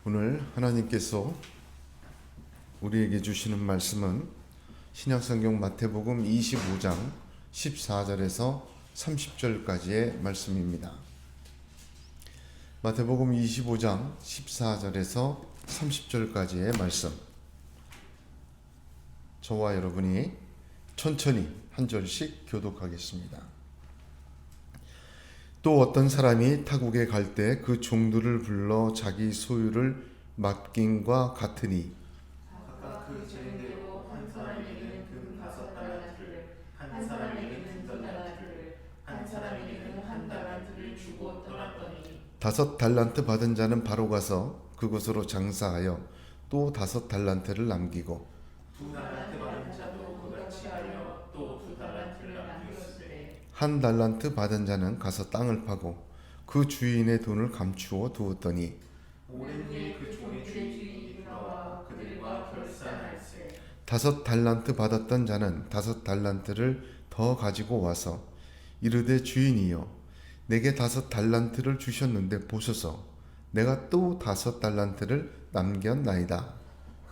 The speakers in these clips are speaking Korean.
오늘 하나님께서 우리에게 주시는 말씀은 신약성경 마태복음 25장 14절에서 30절까지의 말씀입니다. 마태복음 25장 14절에서 30절까지의 말씀, 저와 여러분이 천천히 한 절씩 교독하겠습니다. 또 어떤 사람이 타국에 갈 때 그 종들을 불러 자기 소유를 맡김과 같으니 각각 그 재능대로 한 사람에게는 금 5달란트를, 한 사람에게는 2달란트를, 한 사람에게는 1달란트를 주고 떠났더니 5달란트 받은 자는 바로 가서 그곳으로 장사하여 또 5달란트를 남기고 2달란트 받은 자도 그같이 하여 또 2달란트를 남겼으되 1달란트 받은 자는 가서 땅을 파고 그 주인의 돈을 감추어 두었더니 오랜 후에 그 종의 주인이 돌아와 그들과 결산할세. 5달란트 받았던 자는 5달란트를 더 가지고 와서 이르되 주인이여 내게 5달란트를 주셨는데 보소서 내가 또 5달란트를 남겼나이다.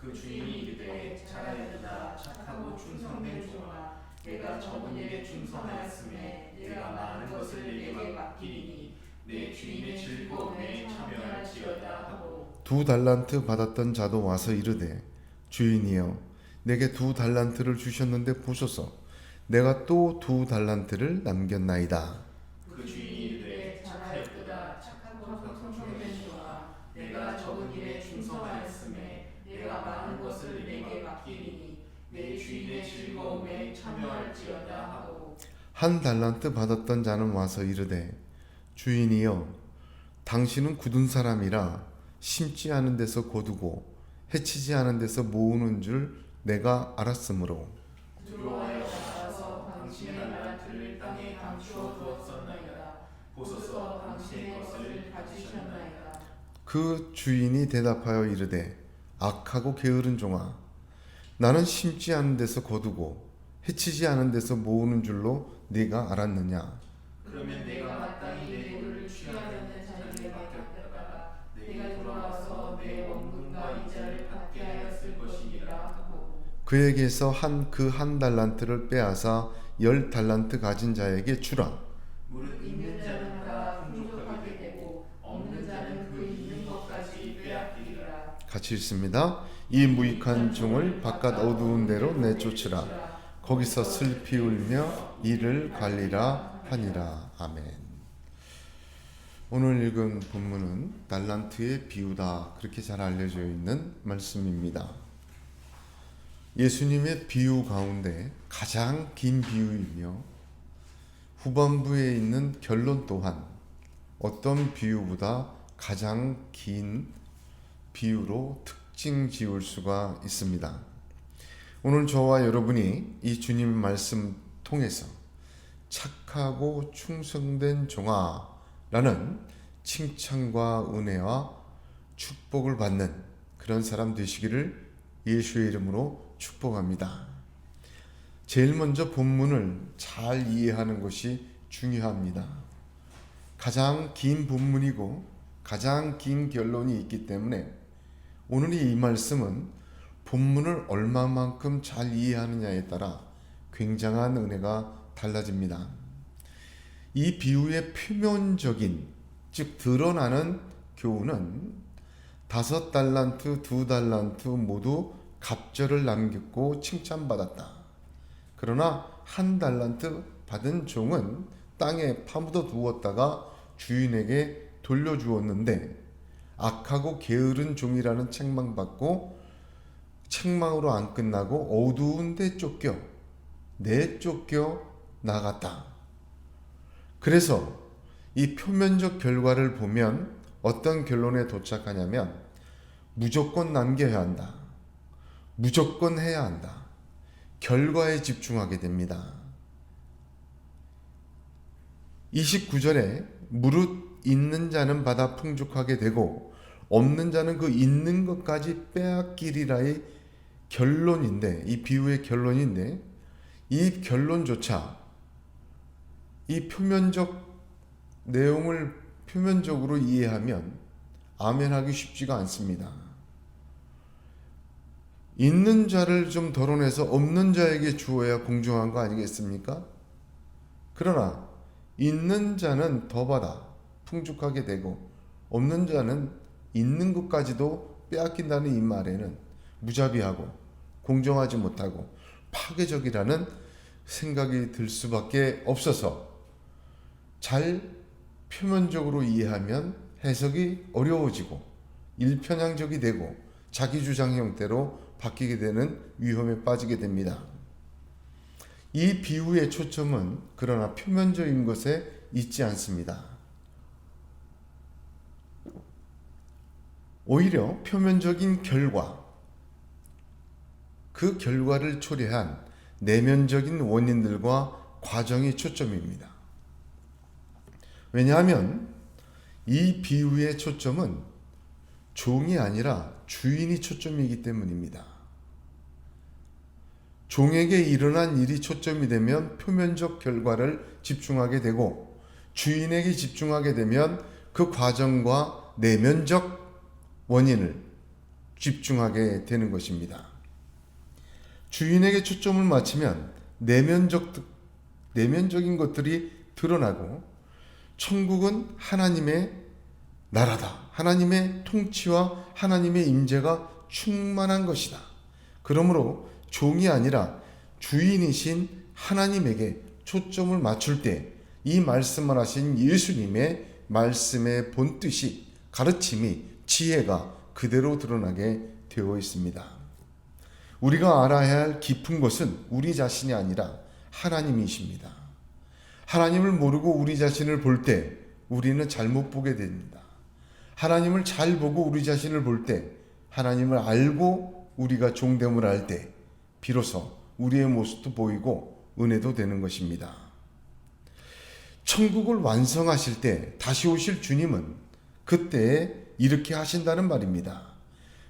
그 주인이 이르되 잘하였다. 착하고 충성된 종아, 내가 적은 일에 충성하였음에 내가 많은 것을 내게 맡기리니 내 주인의 즐거움에 참여할지어다 하고 2달란트 받았던 자도 와서 이르되 주인이여 내게 2달란트를 주셨는데 보소서 내가 또 2달란트를 남겼나이다. 그 주인이 이르되 잘하였다. 착하고 충성된 종아, 내가 적은 일에 충성하였음에 내가 많은 것을 내게 맡기리니 내 주인의 즐거움에 참여할지어다 하고 1달란트 받았던 자는 와서 이르되 주인이여 당신은 굳은 사람이라 심지 않은 데서 거두고 해치지 않은 데서 모으는 줄 내가 알았으므로 두려워하여 나가서 당신의 달란트를 땅에 감추어 두었었나이다. 보소서 당신의 것을 가지셨나이다. 그 주인이 대답하여 이르되 악하고 게으른 종아 나는 심지 않은 데서 거두고 해치지 않은 데서 모으는 줄로 네가 알았느냐. 그러면 내가 마땅히 내 돈을 취하려는 자에게 맡겼다가 내가 돌아와서 내 원금과 이자를 받게 하였을 것이니라 하고 그에게서 그 한 달란트를 빼앗아 10달란트 가진 자에게 주라. 무릇 있는 자는 다 풍족하게 되고 없는 자는 그 있는 것까지 빼앗기리라. 같이 읽습니다. 이 무익한 종을 바깥 어두운 데로 내쫓으라. 거기서 슬피 울며 이를 갈리라 하니라. 아멘. 오늘 읽은 본문은 달란트의 비유다, 그렇게 잘 알려져 있는 말씀입니다. 예수님의 비유 가운데 가장 긴 비유이며 후반부에 있는 결론 또한 어떤 비유보다 가장 긴 비유로 특징 지을 수가 있습니다. 오늘 저와 여러분이 이 주님 말씀 통해서 착하고 충성된 종아라는 칭찬과 은혜와 축복을 받는 그런 사람 되시기를 예수의 이름으로 축복합니다. 제일 먼저 본문을 잘 이해하는 것이 중요합니다. 가장 긴 본문이고 가장 긴 결론이 있기 때문에 오늘 이 말씀은 본문을 얼마만큼 잘 이해하느냐에 따라 굉장한 은혜가 달라집니다. 이 비유의 표면적인, 즉 드러나는 교훈은 5달란트, 2달란트 모두 갑절을 남겼고 칭찬받았다. 그러나 1달란트 받은 종은 땅에 파묻어 두었다가 주인에게 돌려주었는데 악하고 게으른 종이라는 책망받고 책망으로 안 끝나고 어두운 데 내쫓겨 나갔다. 그래서 이 표면적 결과를 보면 어떤 결론에 도착하냐면 무조건 남겨야 한다. 무조건 해야 한다. 결과에 집중하게 됩니다. 29절에 무릇 있는 자는 받아 풍족하게 되고 없는 자는 그 있는 것까지 빼앗기리라의 결론인데, 이 비유의 결론인데, 이 결론조차 이 표면적 내용을 표면적으로 이해하면 아멘하기 쉽지가 않습니다. 있는 자를 좀 덜어내서 없는 자에게 주어야 공정한 거 아니겠습니까? 그러나 있는 자는 더 받아 풍족하게 되고 없는 자는 있는 것까지도 빼앗긴다는 이 말에는 무자비하고 공정하지 못하고 파괴적이라는 생각이 들 수밖에 없어서 잘 표면적으로 이해하면 해석이 어려워지고 일편향적이 되고 자기 주장 형태로 바뀌게 되는 위험에 빠지게 됩니다. 이 비유의 초점은 그러나 표면적인 것에 있지 않습니다. 오히려 표면적인 결과, 그 결과를 초래한 내면적인 원인들과 과정이 초점입니다. 왜냐하면 이 비유의 초점은 종이 아니라 주인이 초점이기 때문입니다. 종에게 일어난 일이 초점이 되면 표면적 결과를 집중하게 되고 주인에게 집중하게 되면 그 과정과 내면적 원인을 집중하게 되는 것입니다. 주인에게 초점을 맞추면 내면적인 것들이 드러나고 천국은 하나님의 나라다. 하나님의 통치와 하나님의 임재가 충만한 것이다. 그러므로 종이 아니라 주인이신 하나님에게 초점을 맞출 때 이 말씀을 하신 예수님의 말씀의 본뜻이, 가르침이, 지혜가 그대로 드러나게 되어 있습니다. 우리가 알아야 할 깊은 것은 우리 자신이 아니라 하나님이십니다. 하나님을 모르고 우리 자신을 볼 때 우리는 잘못 보게 됩니다. 하나님을 잘 보고 우리 자신을 볼 때, 하나님을 알고 우리가 종됨을 알 때 비로소 우리의 모습도 보이고 은혜도 되는 것입니다. 천국을 완성하실 때 다시 오실 주님은 그때 이렇게 하신다는 말입니다.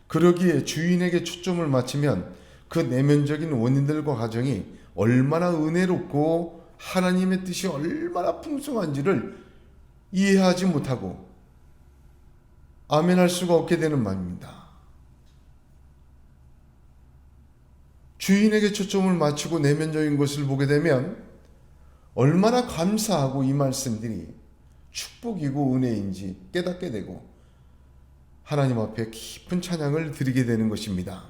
그러기에 주인에게 초점을 맞추면 그 내면적인 원인들과 과정이 얼마나 은혜롭고 하나님의 뜻이 얼마나 풍성한지를 이해하지 못하고 아멘할 수가 없게 되는 말입니다. 주인에게 초점을 맞추고 내면적인 것을 보게 되면 얼마나 감사하고 이 말씀들이 축복이고 은혜인지 깨닫게 되고 하나님 앞에 깊은 찬양을 드리게 되는 것입니다.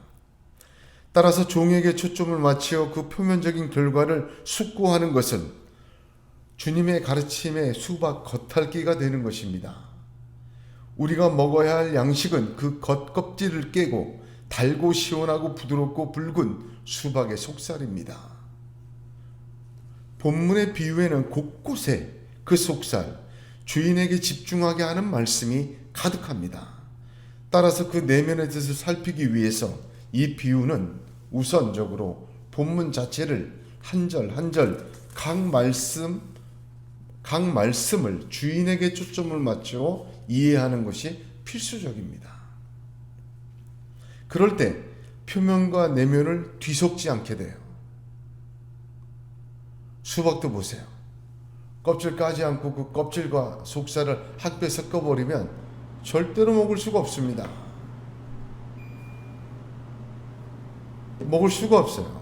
따라서 종에게 초점을 맞추어 그 표면적인 결과를 숙고하는 것은 주님의 가르침의 수박 겉핥기가 되는 것입니다. 우리가 먹어야 할 양식은 그 겉껍질을 깨고 달고 시원하고 부드럽고 붉은 수박의 속살입니다. 본문의 비유에는 곳곳에 그 속살, 주인에게 집중하게 하는 말씀이 가득합니다. 따라서 그 내면의 뜻을 살피기 위해서 이 비유는 우선적으로 본문 자체를 한 절 한 절 각 말씀을 주인에게 초점을 맞추어 이해하는 것이 필수적입니다. 그럴 때 표면과 내면을 뒤섞지 않게 돼요. 수박도 보세요. 껍질 까지 않고 그 껍질과 속살을 한pe 섞어버리면 절대로 먹을 수가 없습니다. 먹을 수가 없어요.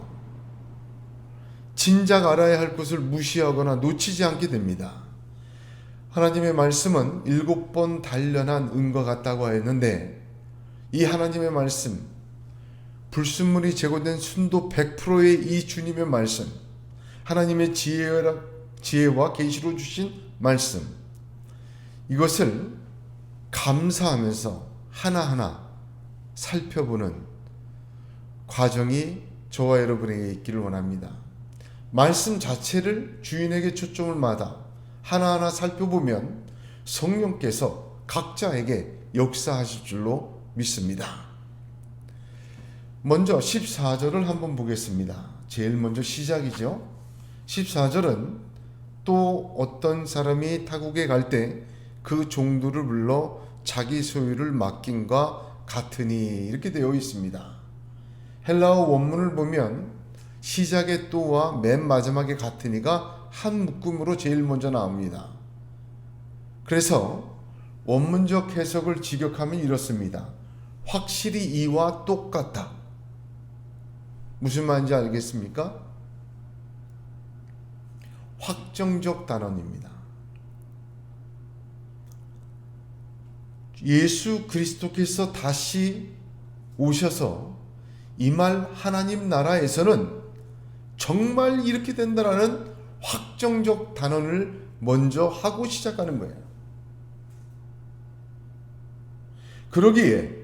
진작 알아야 할 것을 무시하거나 놓치지 않게 됩니다. 하나님의 말씀은 7번 단련한 은과 같다고 했는데 이 하나님의 말씀, 불순물이 제거된 순도 100%의 이 주님의 말씀, 하나님의 지혜와 계시로 주신 말씀, 이것을 감사하면서 하나하나 살펴보는 과정이 저와 여러분에게 있기를 원합니다. 말씀 자체를 주인에게 초점을 맞아 하나하나 살펴보면 성령께서 각자에게 역사하실 줄로 믿습니다. 먼저 14절을 한번 보겠습니다. 제일 먼저 시작이죠. 14절은 또 어떤 사람이 타국에 갈 때 그 종들을 불러 자기 소유를 맡긴과 같으니 이렇게 되어 있습니다. 헬라어 원문을 보면 시작의 또와 맨 마지막에 같으니가 한 묶음으로 제일 먼저 나옵니다. 그래서 원문적 해석을 직역하면 이렇습니다. 확실히 이와 똑같다. 무슨 말인지 알겠습니까? 확정적 단언입니다. 예수 그리스도께서 다시 오셔서 이 말 하나님 나라에서는 정말 이렇게 된다라는 확정적 단언을 먼저 하고 시작하는 거예요. 그러기에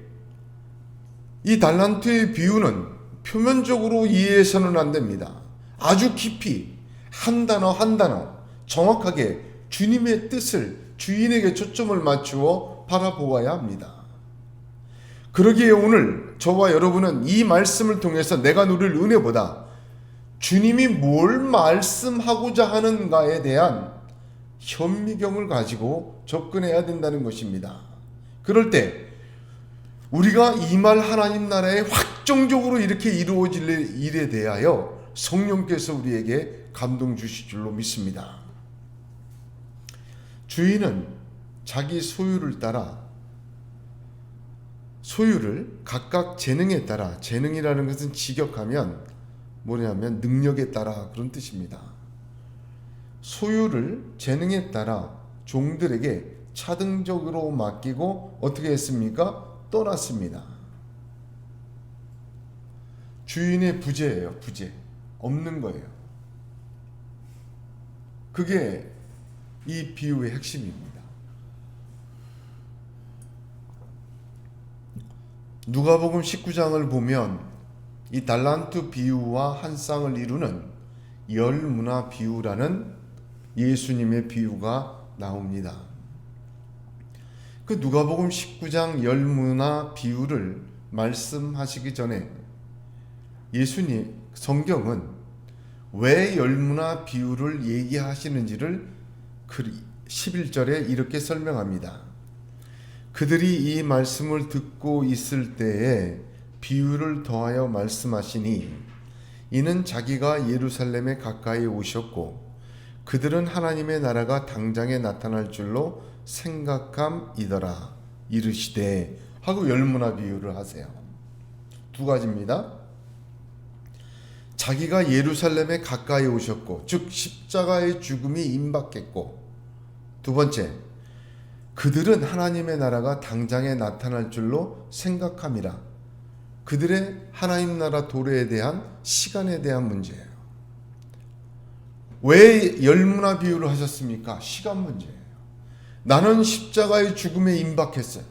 이 달란트의 비유는 표면적으로 이해해서는 안 됩니다. 아주 깊이 한 단어 한 단어 정확하게 주님의 뜻을 주인에게 초점을 맞추어 바라보아야 합니다. 그러기에 오늘 저와 여러분은 이 말씀을 통해서 내가 누릴 은혜보다 주님이 뭘 말씀하고자 하는가에 대한 현미경을 가지고 접근해야 된다는 것입니다. 그럴 때 우리가 이 말 하나님 나라에 확정적으로 이렇게 이루어질 일에 대하여 성령께서 우리에게 감동 주실 줄로 믿습니다. 주인은 자기 소유를 따라 소유를 각각 재능에 따라, 재능이라는 것은 직역하면 뭐냐면 능력에 따라 그런 뜻입니다. 소유를 재능에 따라 종들에게 차등적으로 맡기고 어떻게 했습니까? 떠났습니다. 주인의 부재예요. 부재. 없는 거예요. 그게 이 비유의 핵심입니다. 누가복음 19장을 보면 이 달란트 비유와 한 쌍을 이루는 열 문화 비유라는 예수님의 비유가 나옵니다. 그 누가복음 19장 열 문화 비유를 말씀하시기 전에 예수님 성경은 왜 열 문화 비유를 얘기하시는지를 11절에 이렇게 설명합니다. 그들이 이 말씀을 듣고 있을 때에 비유를 더하여 말씀하시니 이는 자기가 예루살렘에 가까이 오셨고 그들은 하나님의 나라가 당장에 나타날 줄로 생각함이더라 이르시되 하고 열 문화 비유를 하세요. 두 가지입니다. 자기가 예루살렘에 가까이 오셨고 즉 십자가의 죽음이 임박했고, 두 번째 그들은 하나님의 나라가 당장에 나타날 줄로 생각함이라. 그들의 하나님 나라 도래에 대한 시간에 대한 문제예요. 왜 열문화 비유를 하셨습니까? 시간 문제예요. 나는 십자가의 죽음에 임박했어요.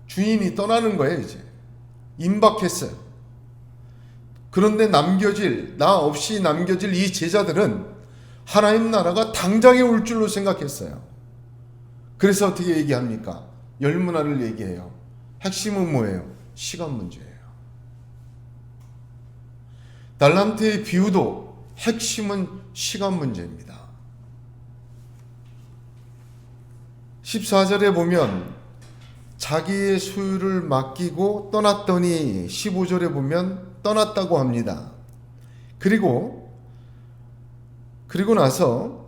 주인이 떠나는 거예요. 이제 임박했어요. 그런데 나 없이 남겨질 이 제자들은 하나님 나라가 당장에 올 줄로 생각했어요. 그래서 어떻게 얘기합니까? 열문화를 얘기해요. 핵심은 뭐예요? 시간 문제예요. 달란트의 비유도 핵심은 시간 문제입니다. 14절에 보면 자기의 소유를 맡기고 떠났더니 15절에 보면 떠났다고 합니다. 그리고 나서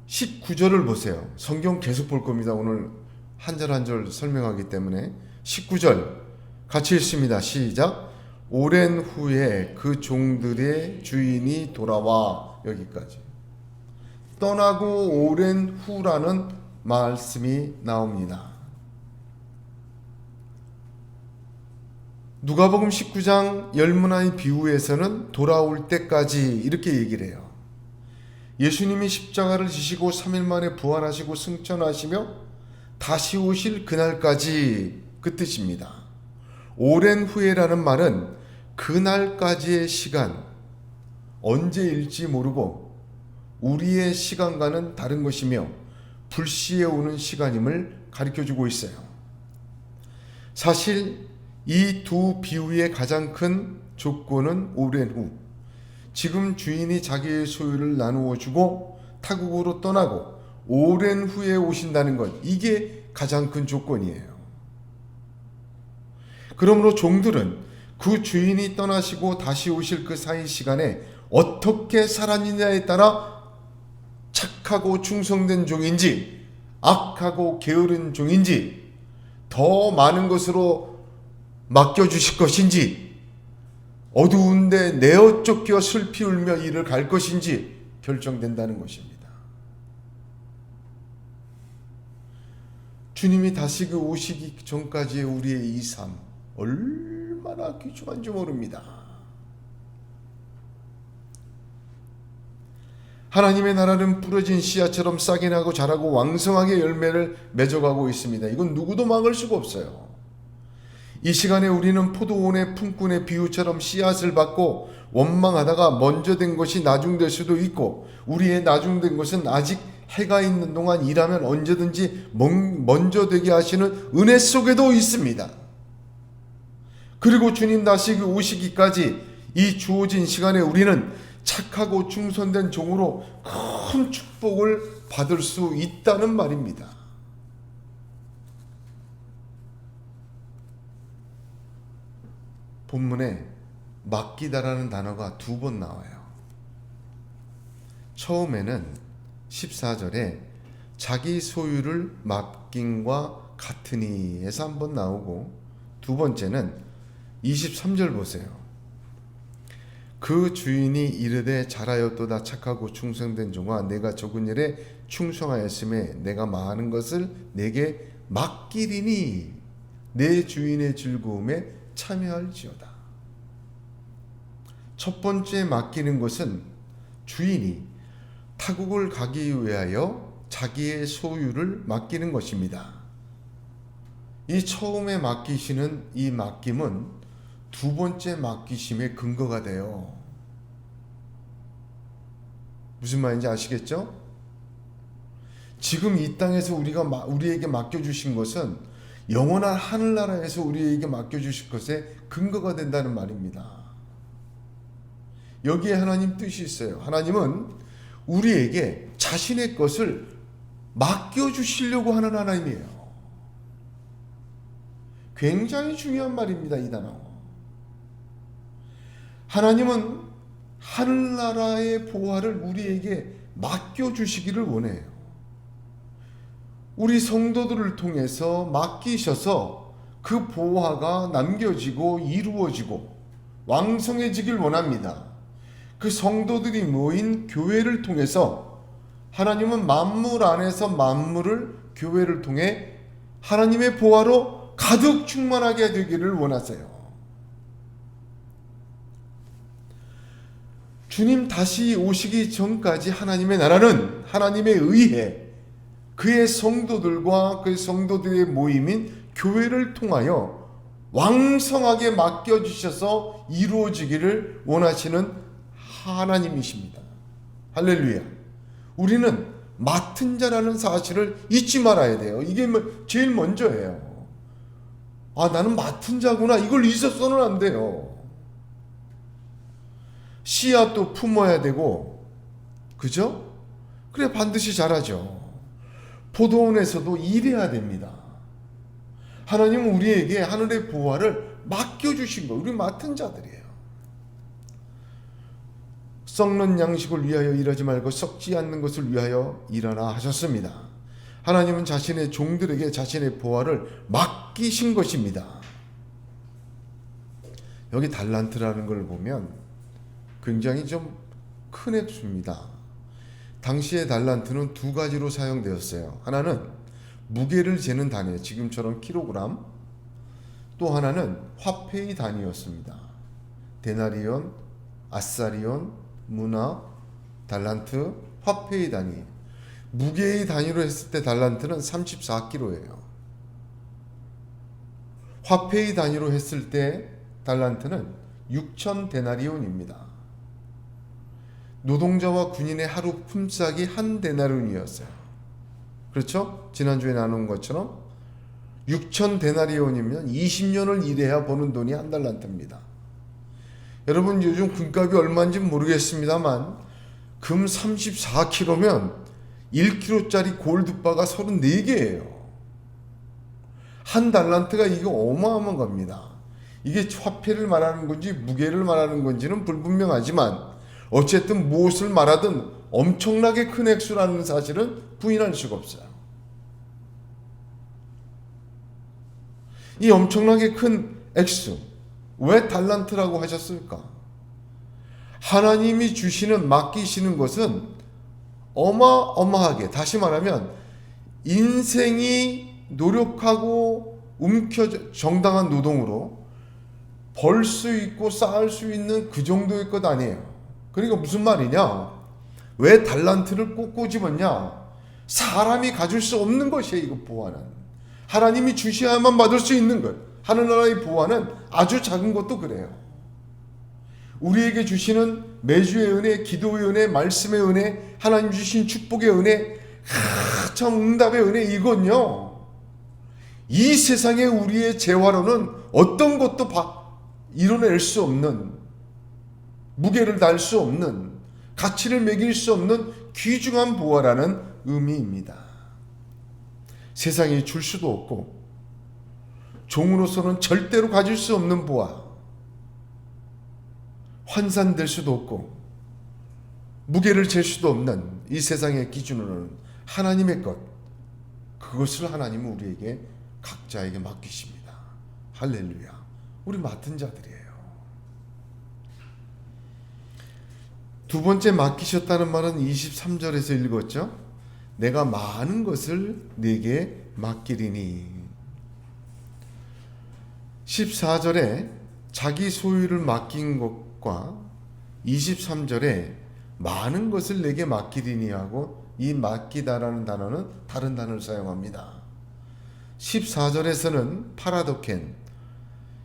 19절을 보세요. 성경 계속 볼 겁니다. 오늘 한 절 한 절 설명하기 때문에 19절 같이 읽습니다. 시작. 오랜 후에 그 종들의 주인이 돌아와. 여기까지. 떠나고 오랜 후라는 말씀이 나옵니다. 누가복음 19장 열문화의 비유에서는 돌아올 때까지 이렇게 얘기를 해요. 예수님이 십자가를 지시고 3일 만에 부활하시고 승천하시며 다시 오실 그날까지, 그 뜻입니다. 오랜 후에라는 말은 그날까지의 시간, 언제일지 모르고 우리의 시간과는 다른 것이며 불시에 오는 시간임을 가르쳐주고 있어요. 사실 이 두 비유의 가장 큰 조건은 오랜 후, 지금 주인이 자기의 소유를 나누어 주고 타국으로 떠나고 오랜 후에 오신다는 것, 이게 가장 큰 조건이에요. 그러므로 종들은 그 주인이 떠나시고 다시 오실 그 사이 시간에 어떻게 살았느냐에 따라 착하고 충성된 종인지 악하고 게으른 종인지 더 많은 것으로 맡겨주실 것인지 어두운데 내어 쫓겨 슬피 울며 이를 갈 것인지 결정된다는 것입니다. 주님이 다시 오시기 전까지의 우리의 이 삶 얼마나 귀중한지 모릅니다. 하나님의 나라는 부러진 씨앗처럼 싹이 나고 자라고 왕성하게 열매를 맺어가고 있습니다. 이건 누구도 막을 수가 없어요. 이 시간에 우리는 포도원의 품꾼의 비유처럼 씨앗을 받고 원망하다가 먼저 된 것이 나중될 수도 있고, 우리의 나중된 것은 아직 해가 있는 동안 일하면 언제든지 먼저 되게 하시는 은혜 속에도 있습니다. 그리고 주님 다시 오시기까지 이 주어진 시간에 우리는 착하고 충성된 종으로 큰 축복을 받을 수 있다는 말입니다. 본문에 맡기다라는 단어가 2번 나와요. 처음에는 14절에 자기 소유를 맡김과 같으니 해서 한번 나오고, 두 번째는 23절 보세요. 그 주인이 이르되 잘하였도다 착하고 충성된 종아, 내가 적은 일에 충성하였음에 내가 많은 것을 내게 맡기리니 내 주인의 즐거움에 참여할지어다. 첫 번째 맡기는 것은 주인이 타국을 가기 위하여 자기의 소유를 맡기는 것입니다. 이 처음에 맡기시는 이 맡김은 두 번째 맡기심의 근거가 돼요. 무슨 말인지 아시겠죠? 지금 이 땅에서 우리에게 맡겨주신 것은 영원한 하늘나라에서 우리에게 맡겨주실 것에 근거가 된다는 말입니다. 여기에 하나님 뜻이 있어요. 하나님은 우리에게 자신의 것을 맡겨주시려고 하는 하나님이에요. 굉장히 중요한 말입니다, 이 단어. 하나님은 하늘나라의 보화를 우리에게 맡겨주시기를 원해요. 우리 성도들을 통해서 맡기셔서 그 보화가 남겨지고 이루어지고 왕성해지길 원합니다. 그 성도들이 모인 교회를 통해서 하나님은 만물 안에서 만물을 교회를 통해 하나님의 보화로 가득 충만하게 되기를 원하세요. 주님 다시 오시기 전까지 하나님의 나라는 하나님에 의해 그의 성도들과 그 성도들의 모임인 교회를 통하여 왕성하게 맡겨주셔서 이루어지기를 원하시는 하나님이십니다. 할렐루야. 우리는 맡은 자라는 사실을 잊지 말아야 돼요. 이게 제일 먼저예요. 아, 나는 맡은 자구나. 이걸 잊어서는 안 돼요. 씨앗도 품어야 되고, 그죠? 그래 반드시 자라죠. 포도원에서도 일해야 됩니다. 하나님은 우리에게 하늘의 보화를 맡겨주신 거예요. 우리 맡은 자들이에요. 썩는 양식을 위하여 일하지 말고 썩지 않는 것을 위하여 일하라 하셨습니다. 하나님은 자신의 종들에게 자신의 보화를 맡기신 것입니다. 여기 달란트라는 걸 보면 굉장히 좀 큰 액수입니다. 당시의 달란트는 두 가지로 사용되었어요. 하나는 무게를 재는 단위, 지금처럼 킬로그램. 또 하나는 화폐의 단위였습니다. 데나리온, 아사리온, 무나, 달란트, 화폐의 단위. 무게의 단위로 했을 때 달란트는 34kg예요. 화폐의 단위로 했을 때 달란트는 6,000 데나리온입니다. 노동자와 군인의 하루 품삯이 한 데나리온이었어요. 그렇죠? 지난주에 나눈 것처럼 6,000 데나리온이면 20년을 일해야 버는 돈이 한 달란트입니다. 여러분 요즘 금값이 얼마인지 모르겠습니다만 금 34kg면 1kg짜리 골드바가 34개예요. 한 달란트가 이게 어마어마한 겁니다. 이게 화폐를 말하는 건지 무게를 말하는 건지는 불분명하지만 어쨌든 무엇을 말하든 엄청나게 큰 액수라는 사실은 부인할 수가 없어요. 이 엄청나게 큰 액수, 왜 달란트라고 하셨을까? 하나님이 주시는, 맡기시는 것은 어마어마하게, 다시 말하면 인생이 노력하고 정당한 노동으로 벌 수 있고 쌓을 수 있는 그 정도의 것 아니에요. 그러니까 무슨 말이냐? 왜 달란트를 꼭 꼬집었냐? 사람이 가질 수 없는 것이에요. 이거 보화는 하나님이 주셔야만 받을 수 있는 것. 하늘나라의 보화는 아주 작은 것도 그래요. 우리에게 주시는 매주의 은혜, 기도의 은혜, 말씀의 은혜, 하나님 주신 축복의 은혜, 참 응답의 은혜, 이건요, 이 세상에 우리의 재화로는 어떤 것도 이뤄낼 수 없는, 무게를 달 수 없는, 가치를 매길 수 없는 귀중한 보화라는 의미입니다. 세상이 줄 수도 없고 종으로서는 절대로 가질 수 없는 보화, 환산될 수도 없고 무게를 잴 수도 없는 이 세상의 기준으로는 하나님의 것, 그것을 하나님은 우리에게 각자에게 맡기십니다. 할렐루야. 우리 맡은 자들이에요. 두 번째 맡기셨다는 말은 23절에서 읽었죠. 내가 많은 것을 네게 맡기리니. 14절에 자기 소유를 맡긴 것과 23절에 많은 것을 내게 맡기리니 하고, 이 맡기다라는 단어는 다른 단어를 사용합니다. 14절에서는 파라도켄,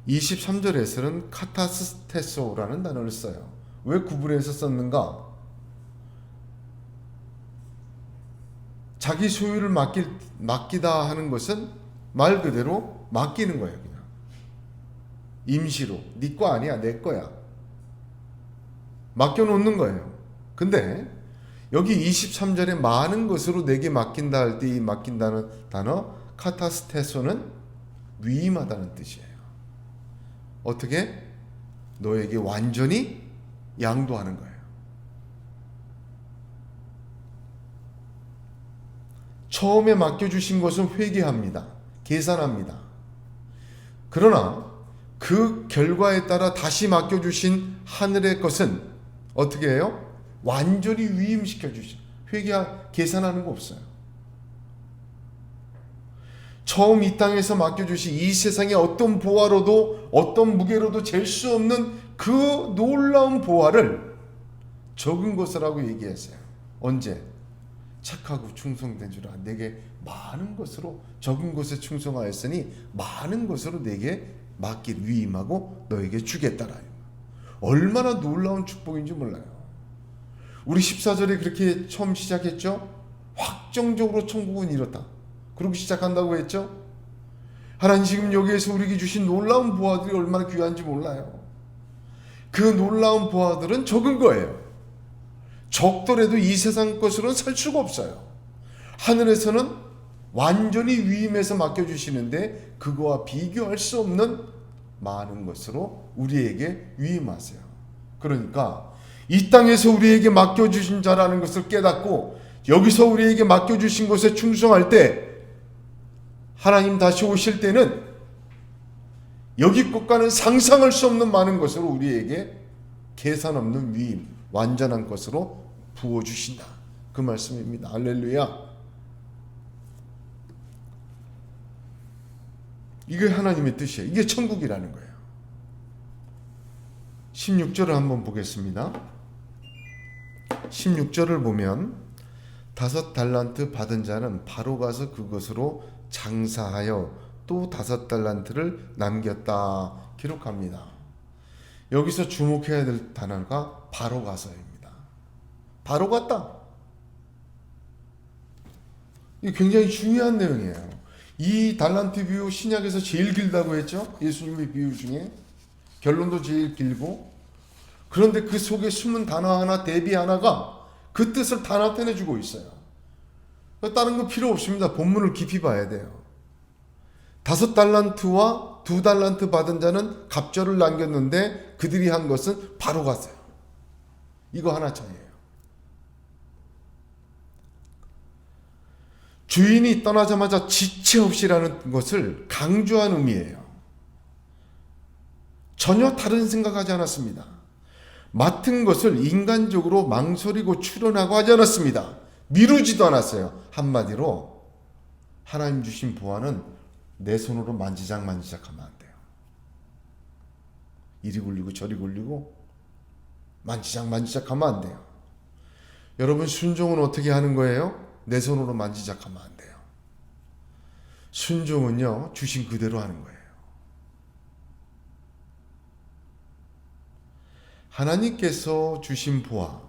23절에서는 카타스테소라는 단어를 써요. 왜 구분해서 썼는가? 자기 소유를 맡기다 하는 것은 말 그대로 맡기는 거예요. 그냥 임시로, 네 거 아니야, 내 거야, 맡겨놓는 거예요. 근데 여기 23절에 많은 것으로 내게 맡긴다 할 때 이 맡긴다는 단어 카타스테소는 위임하다는 뜻이에요. 어떻게? 너에게 완전히 양도하는 거예요. 처음에 맡겨주신 것은 회개합니다. 계산합니다. 그러나 그 결과에 따라 다시 맡겨주신 하늘의 것은 어떻게 해요? 완전히 위임시켜 주시. 계산하는 거 없어요. 처음 이 땅에서 맡겨주신 이 세상의 어떤 보화로도 어떤 무게로도 잴 수 없는 그 놀라운 보화를 적은 것이라고 얘기했어요. 언제? 착하고 충성된 줄 알아. 내게 많은 것으로, 적은 것에 충성하였으니 많은 것으로 내게 맡길 위임하고 너에게 주겠다라. 얼마나 놀라운 축복인지 몰라요. 우리 14절에 그렇게 처음 시작했죠. 확정적으로 천국은 이렇다. 그러고 시작한다고 했죠. 하나님 지금 여기에서 우리에게 주신 놀라운 보화들이 얼마나 귀한지 몰라요. 그 놀라운 보화들은 적은 거예요. 적더라도 이 세상 것으로는 살 수가 없어요. 하늘에서는 완전히 위임해서 맡겨주시는데 그거와 비교할 수 없는 많은 것으로 우리에게 위임하세요. 그러니까 이 땅에서 우리에게 맡겨주신 자라는 것을 깨닫고 여기서 우리에게 맡겨주신 것에 충성할 때 하나님 다시 오실 때는 여기 것과는 상상할 수 없는 많은 것으로 우리에게 계산 없는 위임, 완전한 것으로 부어주신다. 그 말씀입니다. 할렐루야. 이게 하나님의 뜻이에요. 이게 천국이라는 거예요. 16절을 한번 보겠습니다. 16절을 보면 5달란트 받은 자는 바로 가서 그것으로 장사하여 또 5달란트를 남겼다 기록합니다. 여기서 주목해야 될 단어가 바로 가서입니다. 바로 갔다. 이게 굉장히 중요한 내용이에요. 이 달란트 비유 신약에서 제일 길다고 했죠. 예수님의 비유 중에 결론도 제일 길고, 그런데 그 속에 숨은 단어 하나, 대비 하나가 그 뜻을 다 나타내주고 있어요. 다른 거 필요 없습니다. 본문을 깊이 봐야 돼요. 5달란트와 2달란트 받은 자는 갑절을 남겼는데 그들이 한 것은 바로 갔어요. 이거 하나 차이예요. 주인이 떠나자마자 지체 없이라는 것을 강조한 의미예요. 전혀 다른 생각하지 않았습니다. 맡은 것을 인간적으로 망설이고 추론하고 하지 않았습니다. 미루지도 않았어요. 한마디로 하나님 주신 부하는 내 손으로 만지작하면 안 돼요. 이리 굴리고 저리 굴리고 만지작하면 안 돼요. 여러분, 순종은 어떻게 하는 거예요? 내 손으로 만지작하면 안 돼요. 순종은요, 주신 그대로 하는 거예요. 하나님께서 주신 부하,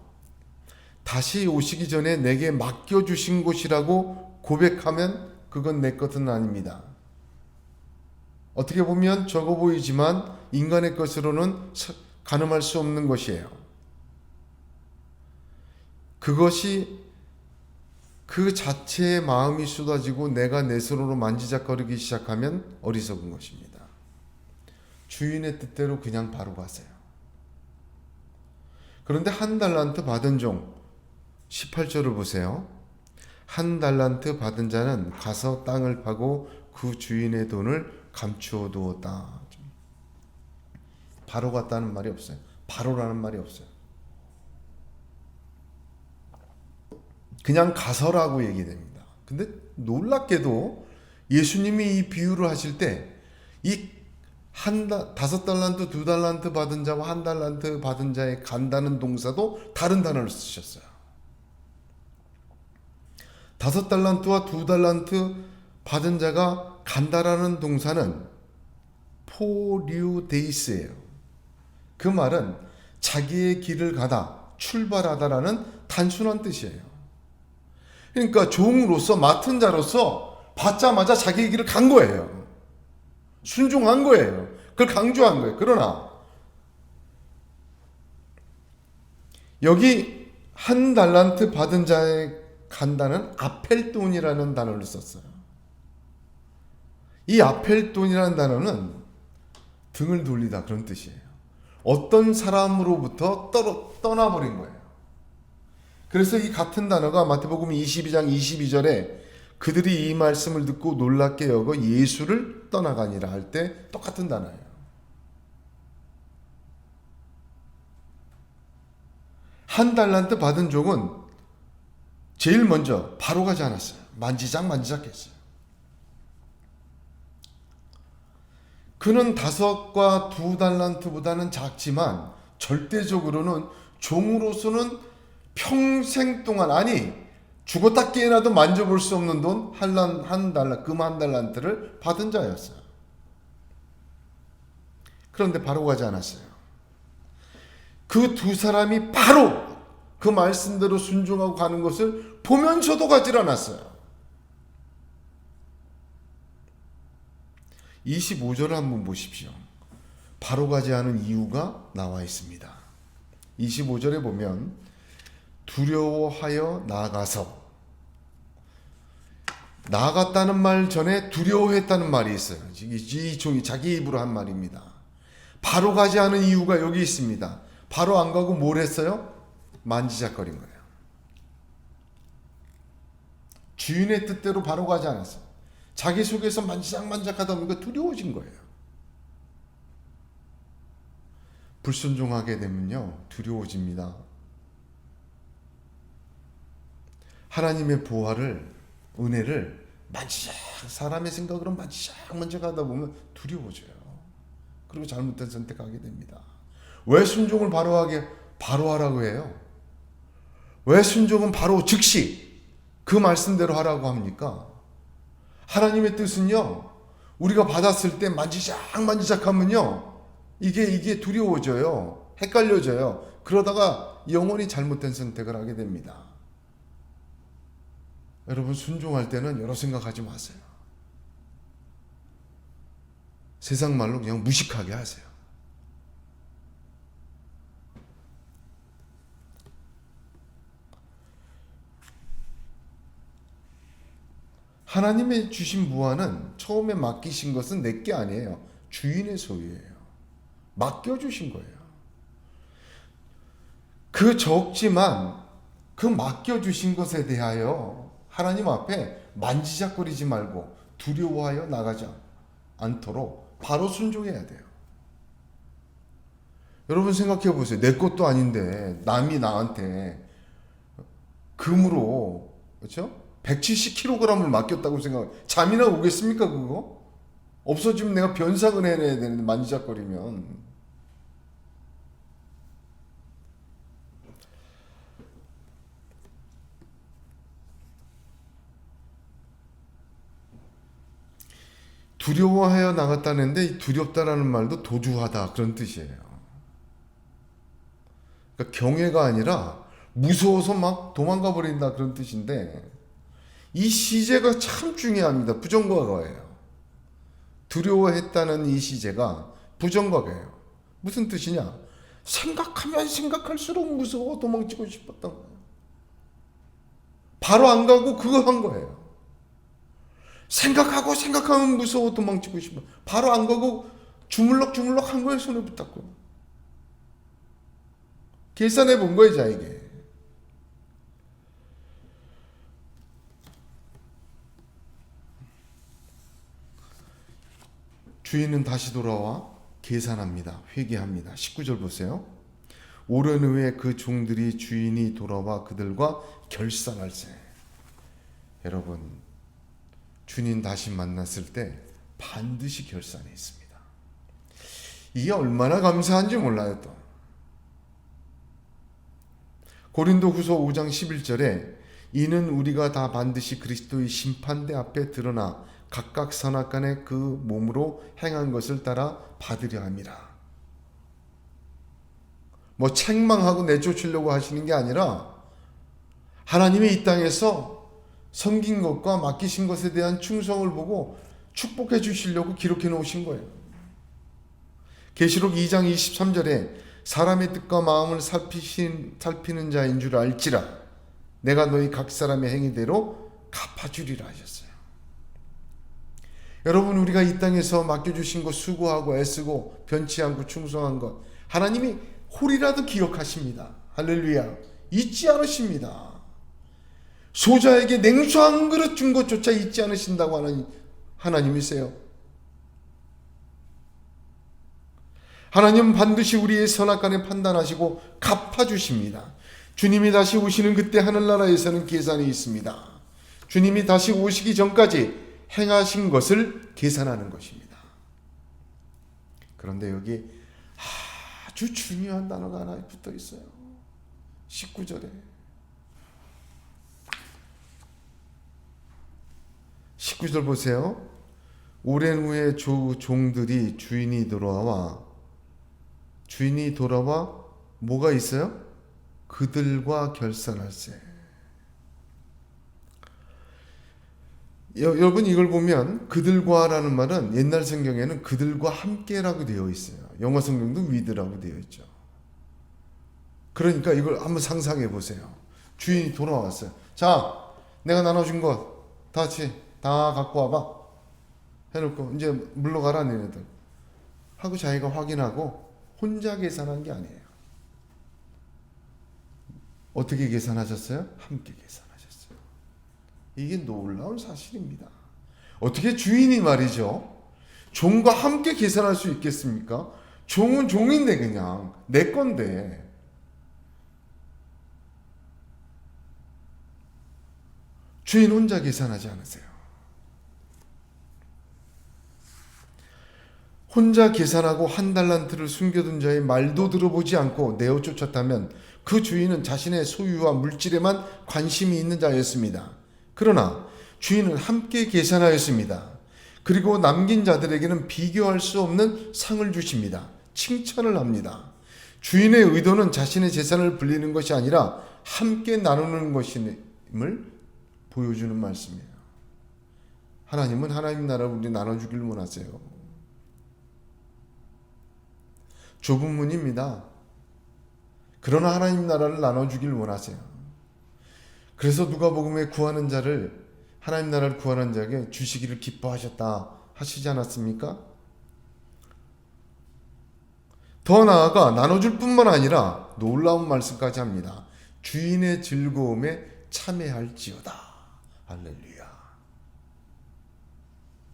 다시 오시기 전에 내게 맡겨주신 곳이라고 고백하면 그건 내 것은 아닙니다. 어떻게 보면 적어 보이지만 인간의 것으로는 가늠할 수 없는 것이에요. 그것이 그 자체의 마음이 쏟아지고 내가 내 손으로 만지작거리기 시작하면 어리석은 것입니다. 주인의 뜻대로 그냥 바로 가세요. 그런데 한 달란트 받은 종 18절을 보세요. 한 달란트 받은 자는 가서 땅을 파고 그 주인의 돈을 감추어 두었다. 바로 갔다는 말이 없어요. 바로라는 말이 없어요. 그냥 가서라고 얘기됩니다. 근데 놀랍게도 예수님이 이 비유를 하실 때 이 5달란트, 2달란트 받은 자와 1달란트 받은 자의 간다는 동사도 다른 단어를 쓰셨어요. 5달란트와 2달란트 받은 자가 간다라는 동사는 포류데이스예요. 그 말은 자기의 길을 가다, 출발하다라는 단순한 뜻이에요. 그러니까 종으로서, 맡은 자로서 받자마자 자기의 길을 간 거예요. 순종한 거예요. 그걸 강조한 거예요. 그러나 여기 1달란트 받은 자의 간다는 아펠돈이라는 단어를 썼어요. 이 아펠돈이라는 단어는 등을 돌리다, 그런 뜻이에요. 어떤 사람으로부터 떠나버린 거예요. 그래서 이 같은 단어가 마태복음 22장 22절에 그들이 이 말씀을 듣고 놀랍게 여겨 예수를 떠나가니라 할 때 똑같은 단어예요. 한 달란트 받은 종은 제일 먼저 바로 가지 않았어요. 만지작 했어요. 그는 5과 2달란트보다는 작지만 절대적으로는 종으로서는 평생 동안, 아니 죽었다 깨어나도 만져볼 수 없는 돈 금 1달란트를 받은 자였어요. 그런데 바로 가지 않았어요. 그 두 사람이 바로 그 말씀대로 순종하고 가는 것을 보면서도 가질 않았어요. 25절을 한번 보십시오. 바로 가지 않은 이유가 나와 있습니다. 25절에 보면 두려워하여 나아갔다는 말 전에 두려워했다는 말이 있어요. 이 종이 자기 입으로 한 말입니다. 바로 가지 않은 이유가 여기 있습니다. 바로 안 가고 뭘 했어요? 만지작거린 거예요. 주인의 뜻대로 바로 가지 않았어요. 자기 속에서 만지작하다 보니까 두려워진 거예요. 불순종하게 되면요, 두려워집니다. 하나님의 보화를, 은혜를 사람의 생각으로 만지작하다 보면 두려워져요. 그리고 잘못된 선택하게 됩니다. 왜 순종을 바로 하라고 해요? 왜 순종은 바로 즉시 그 말씀대로 하라고 합니까? 하나님의 뜻은요, 우리가 받았을 때 만지작 하면요, 이게 두려워져요. 헷갈려져요. 그러다가 영원히 잘못된 선택을 하게 됩니다. 여러분, 순종할 때는 여러 생각하지 마세요. 세상 말로 그냥 무식하게 하세요. 하나님의 주신 무화는 처음에 맡기신 것은 내게 아니에요. 주인의 소유예요. 맡겨주신 거예요. 그 적지만 그 맡겨주신 것에 대하여 하나님 앞에 만지작거리지 말고 두려워하여 나가지 않도록 바로 순종해야 돼요. 여러분 생각해 보세요. 내 것도 아닌데 남이 나한테 금으로 그렇죠? 170kg을 맡겼다고 생각. 잠이나 오겠습니까 그거? 없어지면 내가 변상을 해내야 되는데 만지작거리면. 두려워하여 나갔다는데 이 두렵다라는 말도 도주하다 그런 뜻이에요. 그러니까 경외가 아니라 무서워서 막 도망가 버린다 그런 뜻인데 이 시제가 참 중요합니다. 부정과거예요. 두려워했다는 이 시제가 부정과거예요. 무슨 뜻이냐? 생각하면 생각할수록 무서워 도망치고 싶었던 거예요. 바로 안 가고 그거 한 거예요. 생각하고 생각하면 무서워 도망치고 싶어. 바로 안 가고 주물럭주물럭 한 거예요. 손에 붙잡고. 계산해 본 거예요. 자에게. 주인은 다시 돌아와 계산합니다. 회개합니다. 19절 보세요. 오랜 후에 그 종들이 주인이 돌아와 그들과 결산할세. 여러분 주님 다시 만났을 때 반드시 결산이 있습니다. 이게 얼마나 감사한지 몰라요. 또 고린도후서 5장 11절에 이는 우리가 다 반드시 그리스도의 심판대 앞에 드러나 각각 선악간에 그 몸으로 행한 것을 따라 받으려 함이라. 뭐 책망하고 내쫓으려고 하시는 게 아니라 하나님이 이 땅에서 섬긴 것과 맡기신 것에 대한 충성을 보고 축복해 주시려고 기록해 놓으신 거예요. 계시록 2장 23절에 사람의 뜻과 마음을 살피는 자인 줄 알지라 내가 너희 각 사람의 행위대로 갚아주리라 하셨어요. 여러분 우리가 이 땅에서 맡겨주신 것 수고하고 애쓰고 변치 않고 충성한 것 하나님이 홀이라도 기억하십니다. 할렐루야. 잊지 않으십니다. 소자에게 냉수 한 그릇 준 것조차 잊지 않으신다고 하는 하나님이세요. 하나님은 반드시 우리의 선악간에 판단하시고 갚아주십니다. 주님이 다시 오시는 그때 하늘나라에서는 계산이 있습니다. 주님이 다시 오시기 전까지 행하신 것을 계산하는 것입니다. 그런데 여기 아주 중요한 단어가 하나 붙어 있어요. 19절에 19절 보세요. 오랜 후에 종들이 주인이 돌아와 뭐가 있어요? 그들과 결산할세. 여러분 이걸 보면 그들과라는 말은 옛날 성경에는 그들과 함께라고 되어 있어요. 영어 성경도 with라고 되어 있죠. 그러니까 이걸 한번 상상해 보세요. 주인이 돌아왔어요. 자, 내가 나눠준 것 다 갖고 와봐. 해놓고 이제 물러가라 너네들 하고 자기가 확인하고 혼자 계산한 게 아니에요. 어떻게 계산하셨어요? 함께 계산하셨어요. 이게 놀라운 사실입니다. 어떻게 주인이 말이죠. 종과 함께 계산할 수 있겠습니까? 종은 종인데 그냥 내 건데. 주인 혼자 계산하지 않으세요. 혼자 계산하고 한 달란트를 숨겨둔 자의 말도 들어보지 않고 내어 쫓았다면 그 주인은 자신의 소유와 물질에만 관심이 있는 자였습니다. 그러나 주인은 함께 계산하였습니다. 그리고 남긴 자들에게는 비교할 수 없는 상을 주십니다. 칭찬을 합니다. 주인의 의도는 자신의 재산을 불리는 것이 아니라 함께 나누는 것임을 보여주는 말씀이에요. 하나님은 하나님 나라를 우리 나눠주길 원하세요. 좁은 문입니다. 그러나 하나님 나라를 나눠주길 원하세요. 그래서 누가복음에 구하는 자를 하나님 나라를 구하는 자에게 주시기를 기뻐하셨다 하시지 않았습니까? 더 나아가 나눠줄 뿐만 아니라 놀라운 말씀까지 합니다. 주인의 즐거움에 참여할지어다. 할렐루야.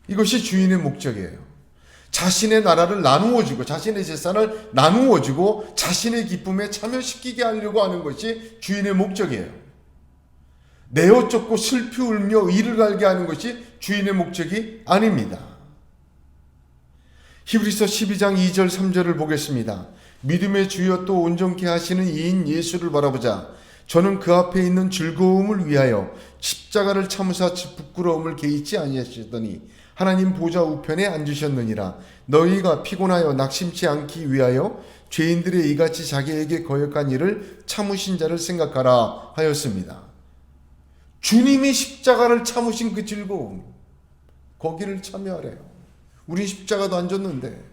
이것이 주인의 목적이에요. 자신의 나라를 나누어 주고 자신의 재산을 나누어 주고 자신의 기쁨에 참여시키게 하려고 하는 것이 주인의 목적이에요. 내어 쫓고 슬피 울며 이를 갈게 하는 것이 주인의 목적이 아닙니다. 히브리서 12장 2절 3절을 보겠습니다. 믿음의 주여 또 온전케 하시는 이인 예수를 바라보자. 저는 그 앞에 있는 즐거움을 위하여 십자가를 참으사 부끄러움을 개의치 아니하시더니 하나님 보좌 우편에 앉으셨느니라. 너희가 피곤하여 낙심치 않기 위하여 죄인들의 이같이 자기에게 거역한 일을 참으신 자를 생각하라 하였습니다. 주님이 십자가를 참으신 그 즐거움, 거기를 참여하래요. 우리 십자가도 안 졌는데.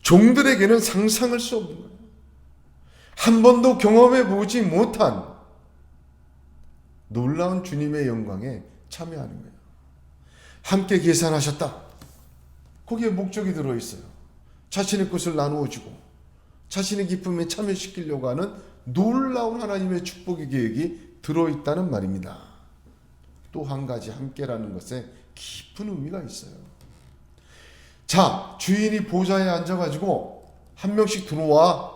종들에게는 상상할 수 없는 거예요. 한 번도 경험해 보지 못한 놀라운 주님의 영광에 참여하는 거예요. 함께 계산하셨다. 거기에 목적이 들어있어요. 자신의 것을 나누어 주고 자신의 기쁨에 참여시키려고 하는 놀라운 하나님의 축복의 계획이 들어있다는 말입니다. 또 한 가지 함께라는 것에 깊은 의미가 있어요. 자, 주인이 보좌에 앉아가지고 한 명씩 들어와.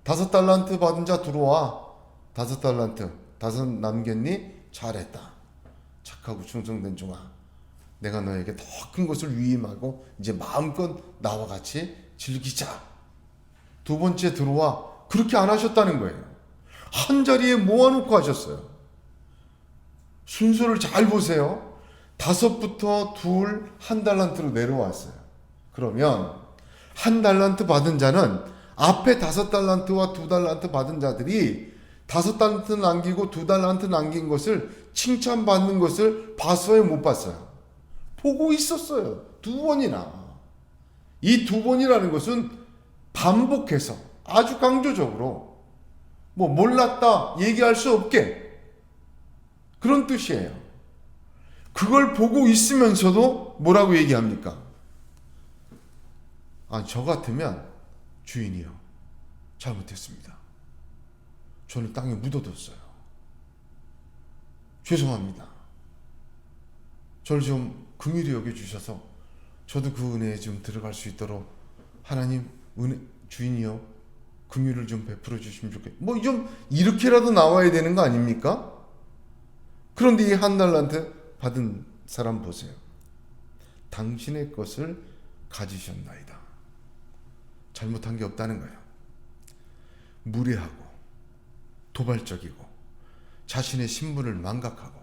5달란트 받은 자 들어와. 5달란트 5 남겼니? 잘했다. 착하고 충성된 종아. 내가 너에게 더 큰 것을 위임하고 이제 마음껏 나와 같이 즐기자. 2번째 들어와. 그렇게 안 하셨다는 거예요. 한 자리에 모아놓고 하셨어요. 순서를 잘 보세요. 5부터 2, 1달란트로 내려왔어요. 그러면 1달란트 받은 자는 앞에 5달란트와 2달란트 받은 자들이 5달란트 남기고 2달란트 남긴 것을 칭찬받는 것을 봤어요, 못 봤어요? 보고 있었어요. 2번이나. 이 2번이라는 것은 반복해서 아주 강조적으로 뭐 몰랐다 얘기할 수 없게 그런 뜻이에요. 그걸 보고 있으면서도 뭐라고 얘기합니까? 저 같으면 주인이요, 잘못했습니다. 저는 땅에 묻어뒀어요. 죄송합니다. 저를 좀 긍휼히 여겨주셔서 저도 그 은혜에 좀 들어갈 수 있도록 하나님 주인이요, 긍휼을 좀 베풀어 주시면 좋겠어요. 뭐 좀 이렇게라도 나와야 되는 거 아닙니까? 그런데 이 1달란트 받은 사람 보세요. 당신의 것을 가지셨나이다. 잘못한 게 없다는 거예요. 무례하고 도발적이고 자신의 신분을 망각하고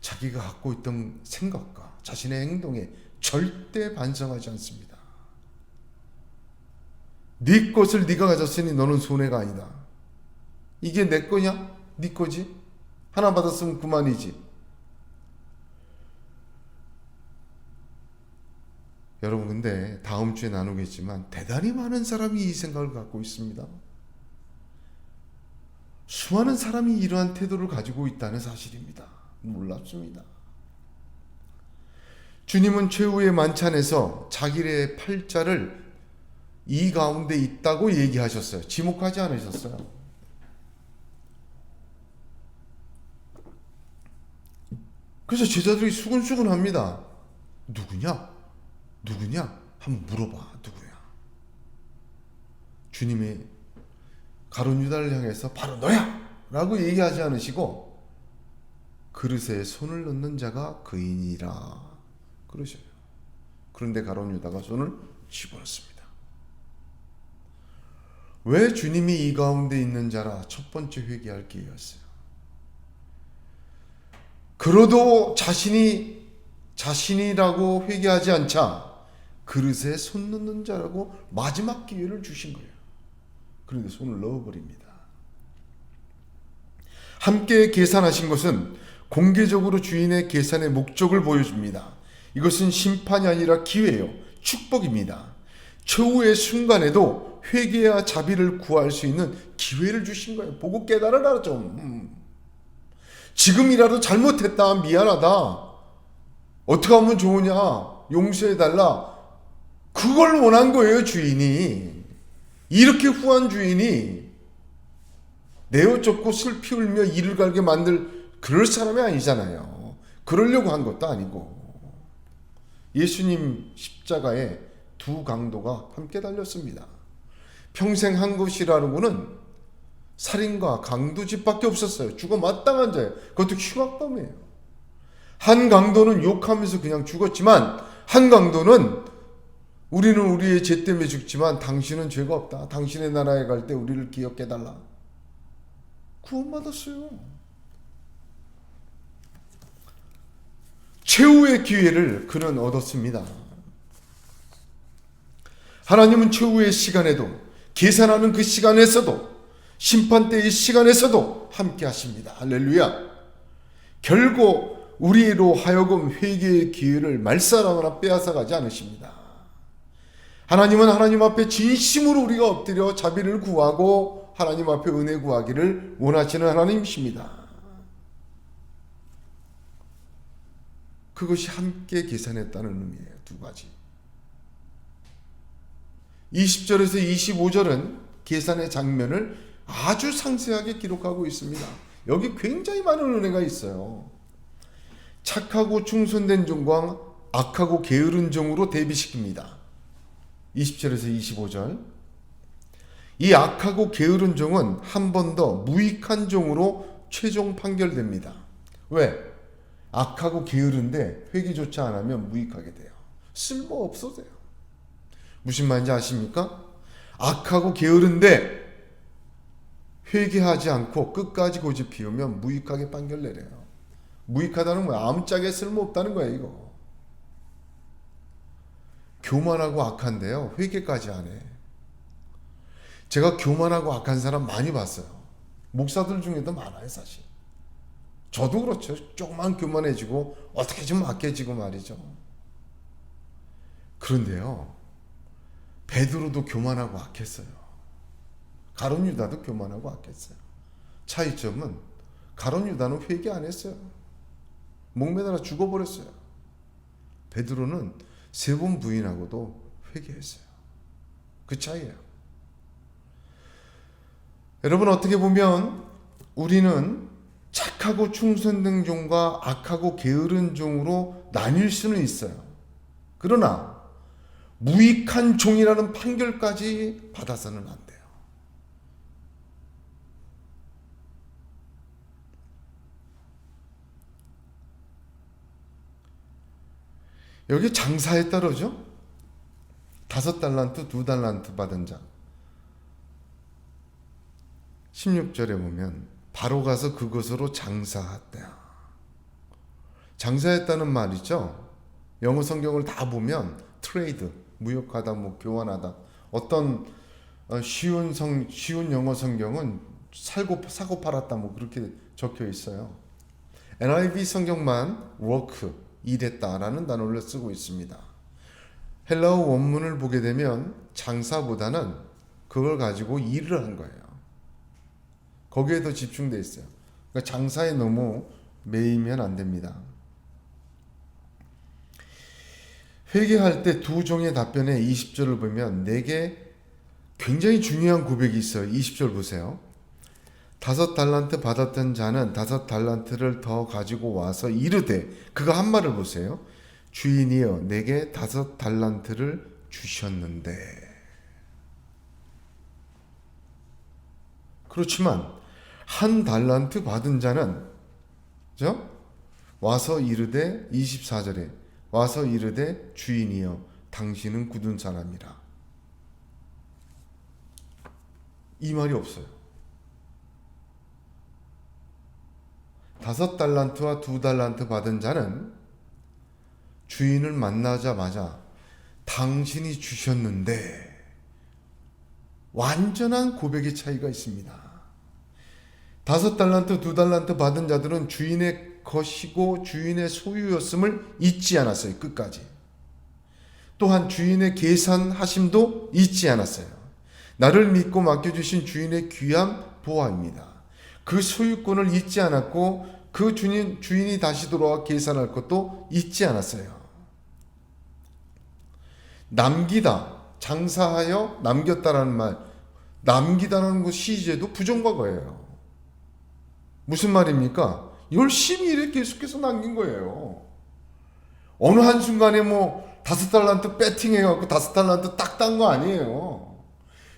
자기가 갖고 있던 생각과 자신의 행동에 절대 반성하지 않습니다. 네 것을 네가 가졌으니 너는 손해가 아니다. 이게 내 거냐? 네 거지? 하나 받았으면 그만이지. 여러분, 근데 다음 주에 나누겠지만 대단히 많은 사람이 이 생각을 갖고 있습니다. 수많은 사람이 이러한 태도를 가지고 있다는 사실입니다. 놀랍습니다. 주님은 최후의 만찬에서 자기의 팔자를 이 가운데 있다고 얘기하셨어요. 지목하지 않으셨어요. 그래서 제자들이 수근수근합니다. 누구냐? 한번 물어봐. 누구야? 주님이 가룟 유다를 향해서 바로 너야! 라고 얘기하지 않으시고 그릇에 손을 넣는 자가 그이니라 그러셔요. 그런데 가룟 유다가 손을 집어넣습니다. 왜 주님이 이 가운데 있는 자라 첫 번째 회개할 기회였어요. 그러도 자신이라고 회개하지 않자 그릇에 손 넣는 자라고 마지막 기회를 주신 거예요. 그런데 손을 넣어버립니다. 함께 계산하신 것은 공개적으로 주인의 계산의 목적을 보여줍니다. 이것은 심판이 아니라 기회요, 축복입니다. 최후의 순간에도 회개와 자비를 구할 수 있는 기회를 주신 거예요. 보고 깨달으라 좀. 지금이라도 잘못했다, 미안하다, 어떻게 하면 좋으냐, 용서해달라, 그걸 원한 거예요. 주인이 이렇게 후한 주인이 내어 쫓고 슬피 울며 이를 갈게 만들 그럴 사람이 아니잖아요. 그러려고 한 것도 아니고. 예수님 십자가에 두 강도가 함께 달렸습니다. 평생 한 것이라고는 살인과 강도짓밖에 없었어요. 죽어 마땅한 자예요. 그것도 흉악범이에요. 한 강도는 욕하면서 그냥 죽었지만, 한 강도는 우리는 우리의 죄 때문에 죽지만 당신은 죄가 없다. 당신의 나라에 갈 때 우리를 기억해달라. 구원받았어요. 최후의 기회를 그는 얻었습니다. 하나님은 최후의 시간에도, 계산하는 그 시간에서도, 심판대의 시간에서도 함께 하십니다. 할렐루야. 결국 우리로 하여금 회개의 기회를 말살하거나 빼앗아가지 않으십니다. 하나님은 하나님 앞에 진심으로 우리가 엎드려 자비를 구하고 하나님 앞에 은혜 구하기를 원하시는 하나님이십니다. 그것이 함께 계산했다는 의미예요. 두 가지. 20절에서 25절은 계산의 장면을 아주 상세하게 기록하고 있습니다. 여기 굉장히 많은 은혜가 있어요. 착하고 충성된 종과 악하고 게으른 종으로 대비시킵니다. 20절에서 25절. 이 악하고 게으른 종은 한 번 더 무익한 종으로 최종 판결됩니다. 왜? 악하고 게으른데 회개조차 안 하면 무익하게 돼요. 쓸모없어져요. 무슨 말인지 아십니까? 악하고 게으른데 회개하지 않고 끝까지 고집 피우면 무익하게 판결 내려요. 무익하다는 거야. 아무짝에 쓸모없다는 거야, 이거. 교만하고 악한데요, 회개까지 안 해. 제가 교만하고 악한 사람 많이 봤어요. 목사들 중에도 많아요, 사실. 저도 그렇죠. 조금만 교만해지고 어떻게 좀 악해지고 말이죠. 그런데요, 베드로도 교만하고 악했어요. 가룟 유다도 교만하고 악했어요. 차이점은 가룟 유다는 회개 안 했어요. 목매달아 죽어버렸어요. 베드로는 3번 부인하고도 회개했어요. 그 차이예요. 여러분, 어떻게 보면 우리는 착하고 충성된 종과 악하고 게으른 종으로 나뉠 수는 있어요. 그러나 무익한 종이라는 판결까지 받아서는 안 돼요. 여기 장사에 따르죠. 5달란트, 2달란트 받은 자. 16절에 보면 바로 가서 그것으로 장사했다. 장사했다는 말이죠. 영어 성경을 다 보면 트레이드, 무역하다, 교환하다. 어떤 쉬운 영어 성경은 사고 팔았다, 그렇게 적혀 있어요. NIV 성경만 work, 일했다라는 단어를 쓰고 있습니다. 헬라어 원문을 보게 되면 장사보다는 그걸 가지고 일을 한 거예요. 거기에 더 집중되어 있어요. 그러니까 장사에 너무 매이면 안 됩니다. 회개할 때 두 종의 답변에 20절을 보면 내게 굉장히 중요한 고백이 있어요. 20절 보세요. 5달란트 받았던 자는 5달란트를 더 가지고 와서 이르되, 그가 한 말을 보세요. 주인이여 내게 5달란트를 주셨는데. 그렇지만 1달란트 받은 자는, 그죠? 와서 이르되, 24절에 와서 이르되 주인이여 당신은 굳은 사람이라. 이 말이 없어요. 5달란트와 2달란트 받은 자는 주인을 만나자마자 당신이 주셨는데, 완전한 고백의 차이가 있습니다. 5달란트, 2달란트 받은 자들은 주인의 것이고 주인의 소유였음을 잊지 않았어요. 끝까지. 또한 주인의 계산하심도 잊지 않았어요. 나를 믿고 맡겨주신 주인의 귀한 보화입니다. 그 소유권을 잊지 않았고 그 주인이 다시 돌아와 계산할 것도 잊지 않았어요. 남기다, 장사하여 남겼다라는 말, 남기다라는 것 시제도 부정과거예요. 무슨 말입니까? 열심히 일해 계속해서 남긴 거예요. 어느 한순간에 뭐 5달란트 배팅해갖고 5달란트 딱 딴 거 아니에요.